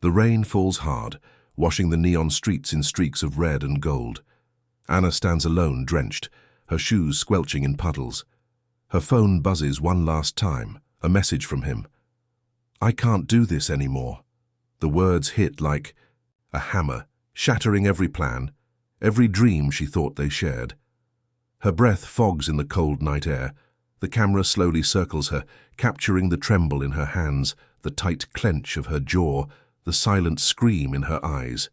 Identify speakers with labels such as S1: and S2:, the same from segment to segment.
S1: The rain falls hard, washing the neon streets in streaks of red and gold. Anna stands alone, drenched, her shoes squelching in puddles. Her phone buzzes one last time, a message from him. "I can't do this anymore." The words hit like a hammer, shattering every plan, every dream she thought they shared. Her breath fogs in the cold night air. The camera slowly circles her, capturing the tremble in her hands, the tight clench of her jaw, the silent scream in her eyes.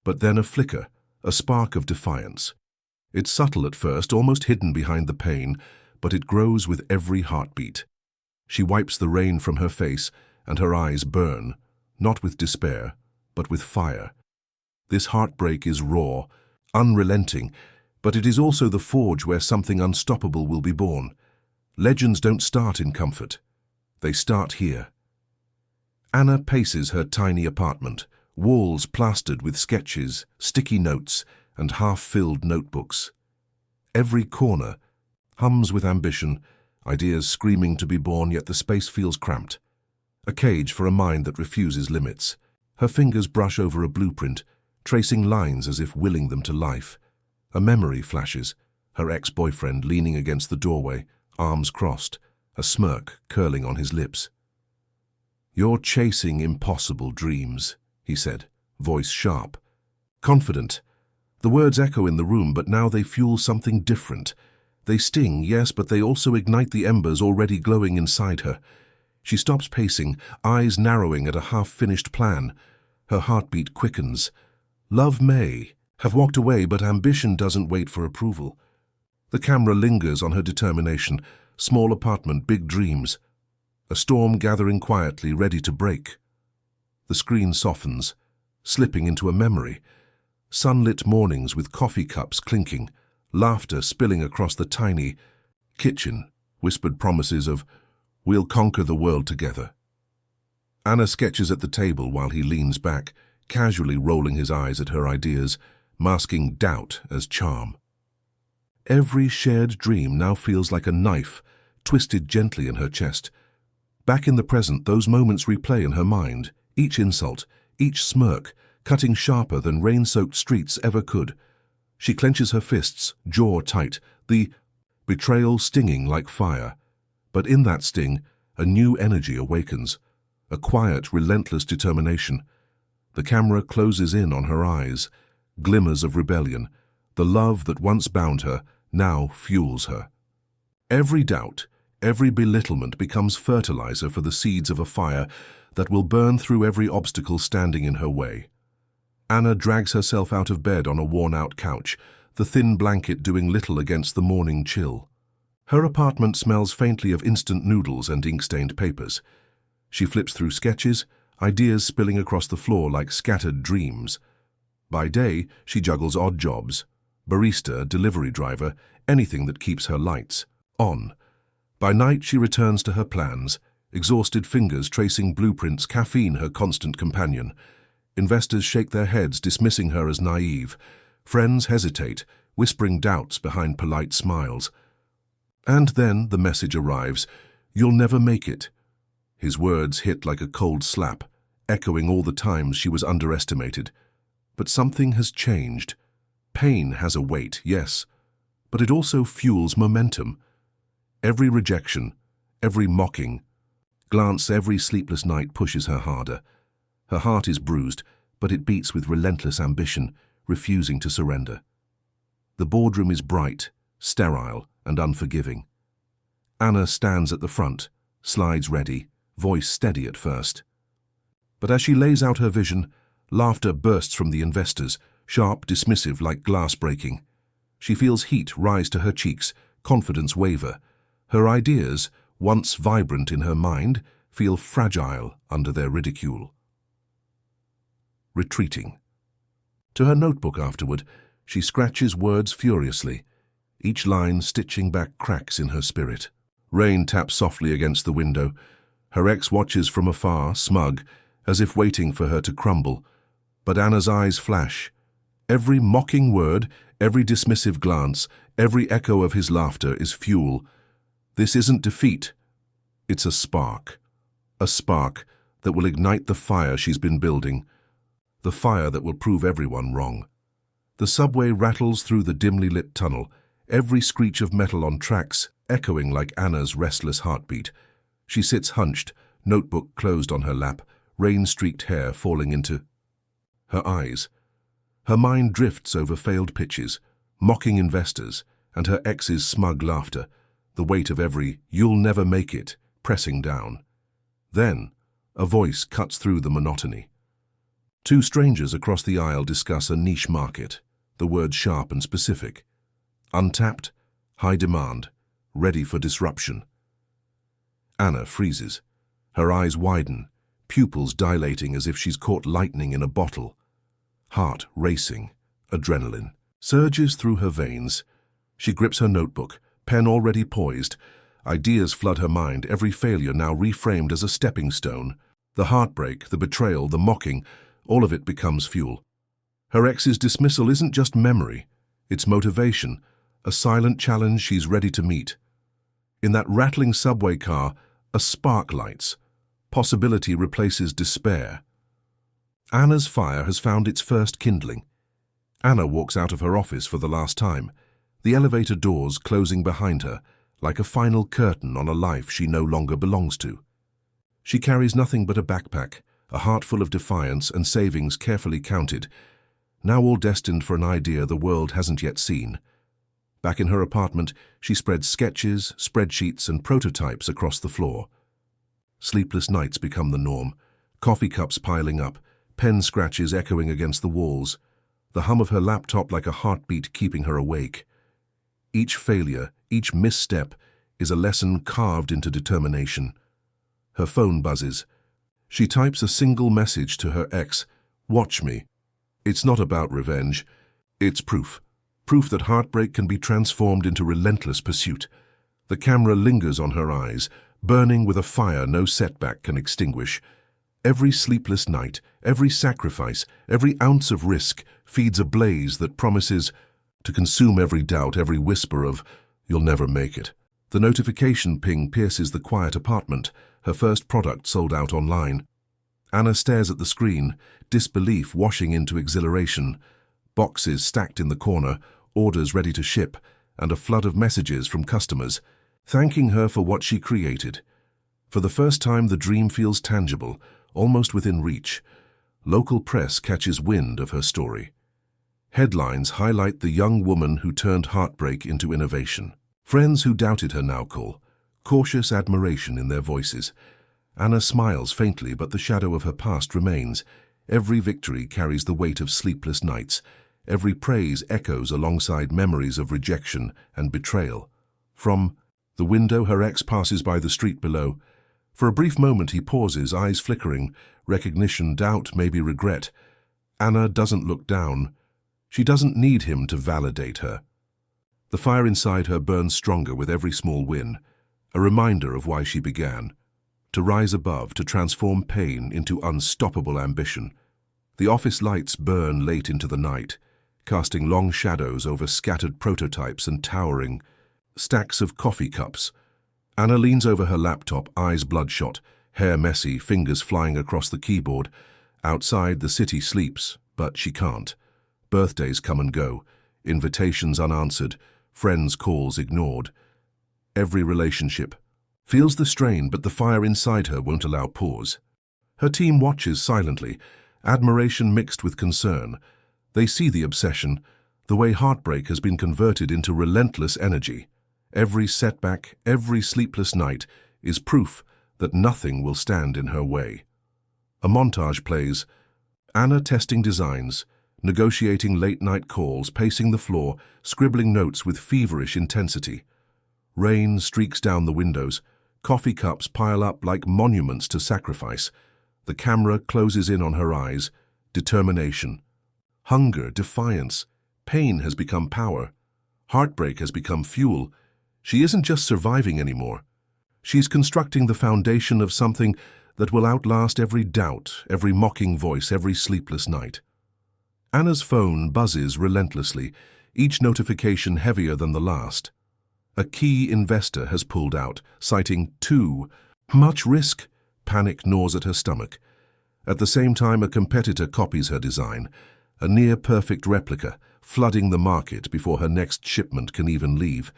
S1: But then a flicker, a spark of defiance. It's subtle at first, almost hidden behind the pain, but it grows with every heartbeat. She wipes the rain from her face, and her eyes burn, not with despair, but with fire. This heartbreak is raw, unrelenting, but it is also the forge where something unstoppable will be born. Legends don't start in comfort. They start here. Anna paces her tiny apartment, walls plastered with sketches, sticky notes, and half-filled notebooks. Every corner hums with ambition, ideas screaming to be born, yet the space feels cramped. A cage for a mind that refuses limits. Her fingers brush over a blueprint, tracing lines as if willing them to life. A memory flashes, her ex-boyfriend leaning against the doorway, arms crossed, a smirk curling on his lips. "You're chasing impossible dreams," he said, voice sharp, confident. The words echo in the room, but now they fuel something different. They sting, yes, but they also ignite the embers already glowing inside her. She stops pacing, eyes narrowing at a half-finished plan. Her heartbeat quickens. Love may have walked away, but ambition doesn't wait for approval. The camera lingers on her determination. Small apartment, big dreams. A storm gathering quietly, ready to break. The screen softens, slipping into a memory. Sunlit mornings with coffee cups clinking, laughter spilling across the tiny kitchen, whispered promises of, "We'll conquer the world together." Anna sketches at the table while he leans back, casually rolling his eyes at her ideas, masking doubt as charm. Every shared dream now feels like a knife, twisted gently in her chest. Back in the present, those moments replay in her mind, each insult, each smirk, cutting sharper than rain-soaked streets ever could. She clenches her fists, jaw tight, the betrayal stinging like fire. But in that sting, a new energy awakens, a quiet, relentless determination. The camera closes in on her eyes, glimmers of rebellion. The love that once bound her now fuels her. Every doubt, every belittlement becomes fertilizer for the seeds of a fire that will burn through every obstacle standing in her way. Anna drags herself out of bed on a worn-out couch, the thin blanket doing little against the morning chill. Her apartment smells faintly of instant noodles and ink-stained papers. She flips through sketches, ideas spilling across the floor like scattered dreams. By day, she juggles odd jobs, barista, delivery driver, anything that keeps her lights on. By night, she returns to her plans, exhausted fingers tracing blueprints, caffeine her constant companion. Investors shake their heads, dismissing her as naive. Friends hesitate, whispering doubts behind polite smiles. And then the message arrives, "You'll never make it." His words hit like a cold slap, echoing all the times she was underestimated. But something has changed. Pain has a weight, yes, but it also fuels momentum. Every rejection, every mocking glance, every sleepless night pushes her harder. Her heart is bruised, but it beats with relentless ambition, refusing to surrender. The boardroom is bright, sterile, and unforgiving. Anna stands at the front, slides ready, voice steady at first. But as she lays out her vision, laughter bursts from the investors, sharp, dismissive, like glass breaking. She feels heat rise to her cheeks, confidence waver. Her ideas, once vibrant in her mind, feel fragile under their ridicule. Retreating. To her notebook afterward, she scratches words furiously, each line stitching back cracks in her spirit. Rain taps softly against the window. Her ex watches from afar, smug, as if waiting for her to crumble. But Anna's eyes flash. Every mocking word, every dismissive glance, every echo of his laughter is fuel. This isn't defeat. It's a spark that will ignite the fire she's been building, the fire that will prove everyone wrong. The subway rattles through the dimly lit tunnel, every screech of metal on tracks echoing like Anna's restless heartbeat. She sits hunched, notebook closed on her lap, rain-streaked hair falling into her eyes. Her mind drifts over failed pitches, mocking investors, and her ex's smug laughter, the weight of every "you'll never make it" pressing down. Then, a voice cuts through the monotony. Two strangers across the aisle discuss a niche market, the words sharp and specific. Untapped, high demand, ready for disruption. Anna freezes. Her eyes widen, pupils dilating as if she's caught lightning in a bottle. Heart racing, adrenaline surges through her veins. She grips her notebook, pen already poised. Ideas flood her mind, every failure now reframed as a stepping stone. The heartbreak, the betrayal, the mocking, all of it becomes fuel. Her ex's dismissal isn't just memory, it's motivation, a silent challenge she's ready to meet. In that rattling subway car, a spark lights. Possibility replaces despair. Anna's fire has found its first kindling. Anna walks out of her office for the last time, the elevator doors closing behind her, like a final curtain on a life she no longer belongs to. She carries nothing but a backpack, a heart full of defiance and savings carefully counted, now all destined for an idea the world hasn't yet seen. Back in her apartment, she spreads sketches, spreadsheets, and prototypes across the floor. Sleepless nights become the norm, coffee cups piling up, pen scratches echoing against the walls, the hum of her laptop like a heartbeat keeping her awake. Each failure, each misstep, is a lesson carved into determination. Her phone buzzes. She types a single message to her ex, "Watch me." It's not about revenge. It's proof. Proof that heartbreak can be transformed into relentless pursuit. The camera lingers on her eyes, burning with a fire no setback can extinguish. Every sleepless night, every sacrifice, every ounce of risk feeds a blaze that promises to consume every doubt, every whisper of, "You'll never make it." The notification ping pierces the quiet apartment, her first product sold out online. Anna stares at the screen, disbelief washing into exhilaration. Boxes stacked in the corner, orders ready to ship, and a flood of messages from customers, thanking her for what she created. For the first time, the dream feels tangible, almost within reach. Local press catches wind of her story. Headlines highlight the young woman who turned heartbreak into innovation. Friends who doubted her now call, cautious admiration in their voices. Anna smiles faintly, but the shadow of her past remains. Every victory carries the weight of sleepless nights. Every praise echoes alongside memories of rejection and betrayal. From the window, her ex passes by the street below. For a brief moment he pauses, eyes flickering, recognition, doubt, maybe regret. Anna doesn't look down. She doesn't need him to validate her. The fire inside her burns stronger with every small win, a reminder of why she began. To rise above, to transform pain into unstoppable ambition. The office lights burn late into the night, casting long shadows over scattered prototypes and towering stacks of coffee cups. Anna leans over her laptop, eyes bloodshot, hair messy, fingers flying across the keyboard. Outside, the city sleeps, but she can't. Birthdays come and go, invitations unanswered, friends' calls ignored. Every relationship feels the strain, but the fire inside her won't allow pause. Her team watches silently, admiration mixed with concern. They see the obsession, the way heartbreak has been converted into relentless energy. Every setback, every sleepless night is proof that nothing will stand in her way. A montage plays, Anna testing designs, negotiating late-night calls, pacing the floor, scribbling notes with feverish intensity. Rain streaks down the windows, coffee cups pile up like monuments to sacrifice. The camera closes in on her eyes, determination. Hunger, defiance, pain has become power. Heartbreak has become fuel. She isn't just surviving anymore. She's constructing the foundation of something that will outlast every doubt, every mocking voice, every sleepless night. Anna's phone buzzes relentlessly, each notification heavier than the last. A key investor has pulled out, citing too much risk, panic gnaws at her stomach. At the same time, a competitor copies her design, a near-perfect replica, flooding the market before her next shipment can even leave.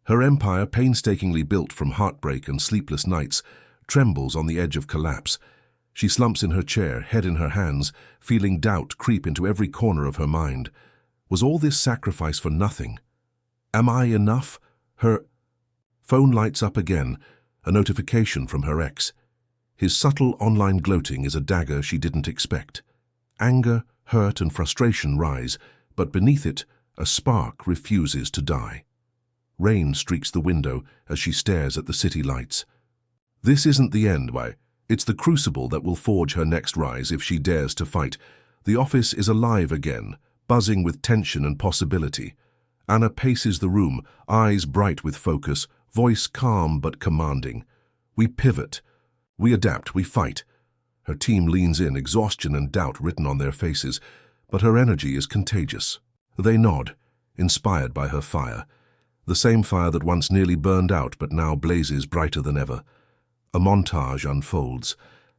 S1: Her empire, painstakingly built from heartbreak and sleepless nights, trembles on the edge of collapse. She slumps in her chair, head in her hands, feeling doubt creep into every corner of her mind. Was all this sacrifice for nothing? Am I enough? Her phone lights up again, a notification from her ex. His subtle online gloating is a dagger she didn't expect. Anger, hurt, and frustration rise, but beneath it, a spark refuses to die. Rain streaks the window as she stares at the city lights. This isn't the end, it's the crucible that will forge her next rise if she dares to fight. The office is alive again, buzzing with tension and possibility. Anna paces the room, eyes bright with focus, voice calm but commanding. We pivot. We adapt, we fight. Her team leans in, exhaustion and doubt written on their faces, but her energy is contagious. They nod, inspired by her fire. The same fire that once nearly burned out but now blazes brighter than ever. A montage unfolds.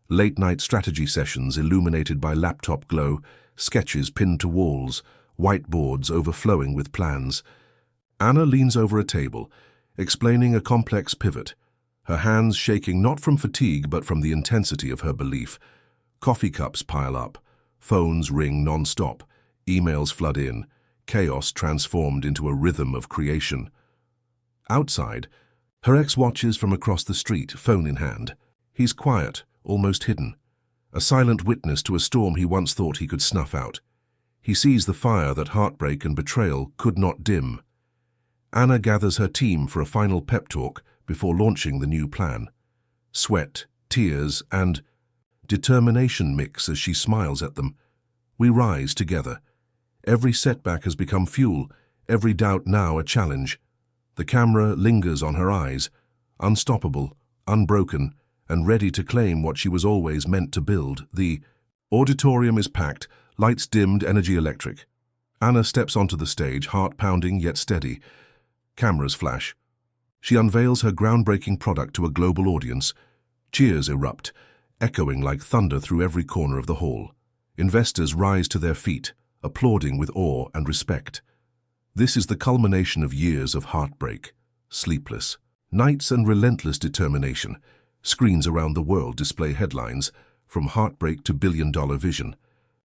S1: Late-night strategy sessions illuminated by laptop glow, sketches pinned to walls, whiteboards overflowing with plans. Anna leans over a table, explaining a complex pivot, her hands shaking not from fatigue but from the intensity of her belief. Coffee cups pile up, phones ring non-stop, emails flood in, chaos transformed into a rhythm of creation. Outside, her ex watches from across the street, phone in hand. He's quiet, almost hidden, a silent witness to a storm he once thought he could snuff out. He sees the fire that heartbreak and betrayal could not dim. Anna gathers her team for a final pep talk before launching the new plan. Sweat, tears, and determination mix as she smiles at them. We rise together. Every setback has become fuel, every doubt now a challenge. The camera lingers on her eyes, unstoppable, unbroken, and ready to claim what she was always meant to build. The auditorium is packed, lights dimmed, energy electric. Anna steps onto the stage, heart pounding yet steady. Cameras flash. She unveils her groundbreaking product to a global audience. Cheers erupt, echoing like thunder through every corner of the hall. Investors rise to their feet, applauding with awe and respect. This is the culmination of years of heartbreak, sleepless nights and relentless determination. Screens around the world display headlines, from heartbreak to billion-dollar vision.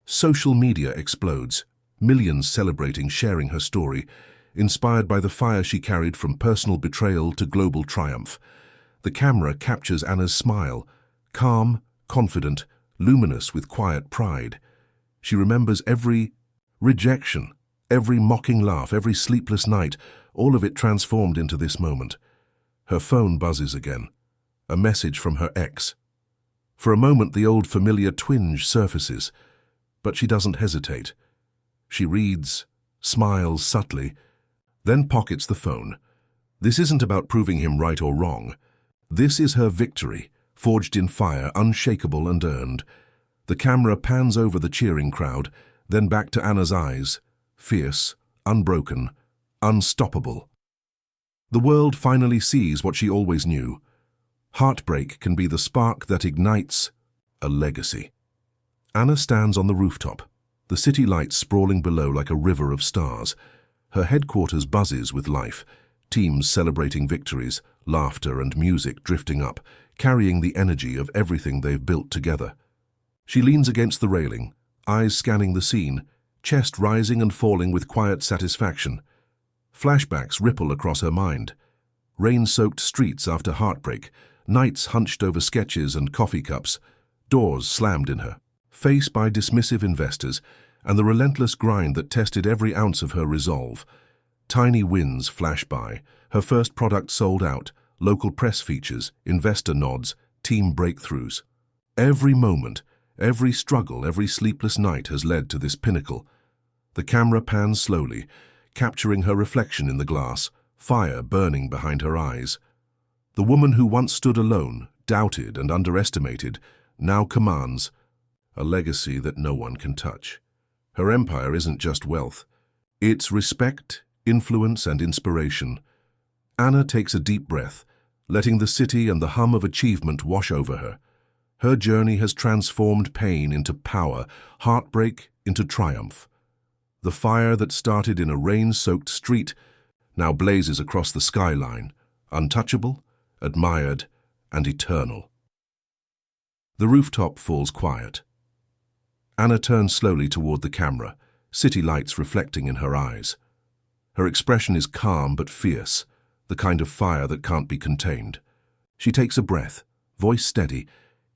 S1: Social media explodes, millions celebrating, sharing her story, inspired by the fire she carried from personal betrayal to global triumph. The camera captures Anna's smile, calm, confident, luminous with quiet pride. She remembers every rejection, every mocking laugh, every sleepless night, all of it transformed into this moment. Her phone buzzes again, a message from her ex. For a moment, the old familiar twinge surfaces, but she doesn't hesitate. She reads, smiles subtly, then pockets the phone. This isn't about proving him right or wrong. This is her victory, forged in fire, unshakable and earned. The camera pans over the cheering crowd, then back to Anna's eyes, fierce, unbroken, unstoppable. The world finally sees what she always knew. Heartbreak can be the spark that ignites a legacy. Anna stands on the rooftop, the city lights sprawling below like a river of stars. Her headquarters buzzes with life, teams celebrating victories, laughter and music drifting up, carrying the energy of everything they've built together. She leans against the railing, eyes scanning the scene, chest rising and falling with quiet satisfaction. Flashbacks ripple across her mind. Rain-soaked streets after heartbreak, nights hunched over sketches and coffee cups, doors slammed in her face by dismissive investors, and the relentless grind that tested every ounce of her resolve. Tiny wins flash by, her first product sold out, local press features, investor nods, team breakthroughs. Every moment, every struggle, every sleepless night has led to this pinnacle. The camera pans slowly, capturing her reflection in the glass, fire burning behind her eyes. The woman who once stood alone, doubted and underestimated, now commands a legacy that no one can touch. Her empire isn't just wealth. It's respect, influence, and inspiration. Anna takes a deep breath, letting the city and the hum of achievement wash over her. Her journey has transformed pain into power, heartbreak into triumph. The fire that started in a rain-soaked street now blazes across the skyline, untouchable, admired, and eternal. The rooftop falls quiet. Anna turns slowly toward the camera, city lights reflecting in her eyes. Her expression is calm but fierce, the kind of fire that can't be contained. She takes a breath, voice steady,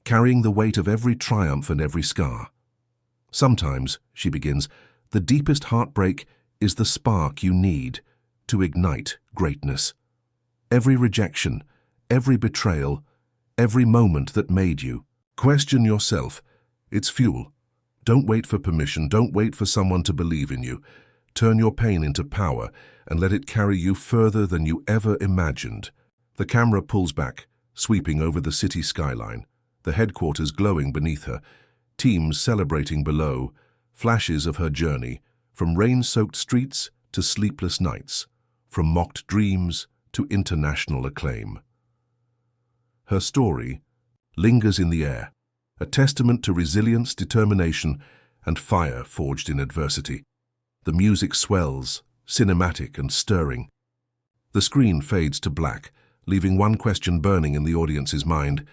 S1: carrying the weight of every triumph and every scar. Sometimes, she begins, the deepest heartbreak is the spark you need to ignite greatness. Every rejection, every betrayal, every moment that made you. Question yourself. It's fuel. Don't wait for permission. Don't wait for someone to believe in you. Turn your pain into power and let it carry you further than you ever imagined. The camera pulls back, sweeping over the city skyline, the headquarters glowing beneath her, teams celebrating below, flashes of her journey, from rain-soaked streets to sleepless nights, from mocked dreams to international acclaim. Her story lingers in the air, a testament to resilience, determination, and fire forged in adversity. The music swells, cinematic and stirring. The screen fades to black, leaving one question burning in the audience's mind: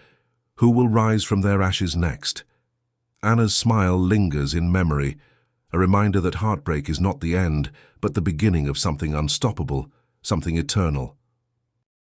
S1: who will rise from their ashes next? Anna's smile lingers in memory, a reminder that heartbreak is not the end, but the beginning of something unstoppable, something eternal.